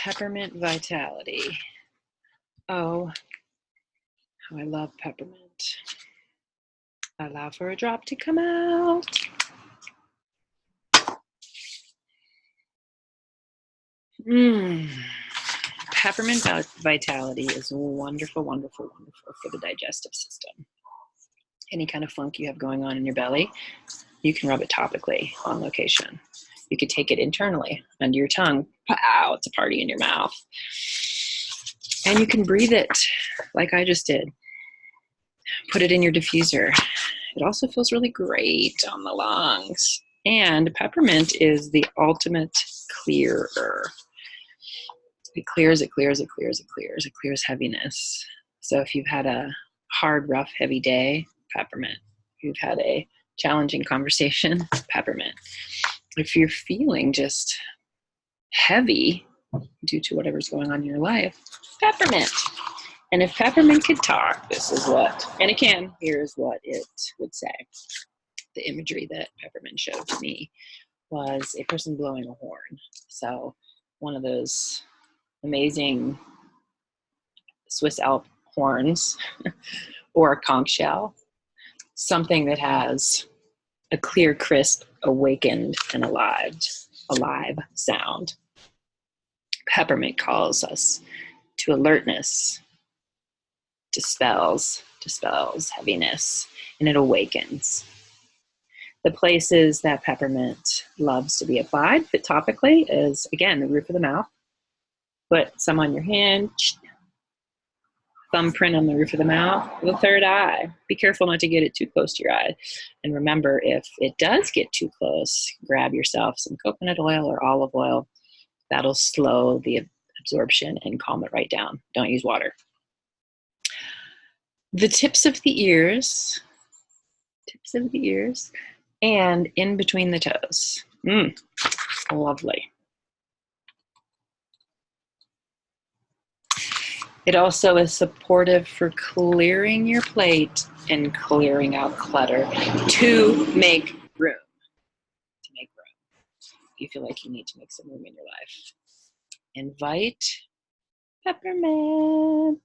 peppermint vitality. Oh, how I love peppermint. Allow for a drop to come out. Peppermint vitality is wonderful, wonderful, wonderful for the digestive system. Any kind of funk you have going on in your belly, you can rub it topically on location. You could take it internally under your tongue. Pow, it's a party in your mouth. And you can breathe it like I just did. Put it in your diffuser. It also feels really great on the lungs. And peppermint is the ultimate clearer. It clears, it clears, it clears, it clears. It clears heaviness. So if you've had a hard, rough, heavy day, peppermint. If you've had a challenging conversation, peppermint. If you're feeling just heavy due to whatever's going on in your life, peppermint. And if peppermint could talk, this is what, and it can, here's what it would say. The imagery that peppermint showed to me was a person blowing a horn. So one of those amazing Swiss Alp horns or a conch shell, something that has a clear, crisp, awakened, and alive sound. Peppermint calls us to alertness, dispels heaviness, and it awakens. The places that peppermint loves to be applied, but topically, is, again, the roof of the mouth. Put some on your hand, thumbprint on the roof of the mouth, the third eye. Be careful not to get it too close to your eye. And remember, if it does get too close, grab yourself some coconut oil or olive oil. That'll slow the absorption and calm it right down. Don't use water. The tips of the ears, and in between the toes. Lovely. It also is supportive for clearing your plate and clearing out clutter to make room. If you feel like you need to make some room in your life. Invite peppermint.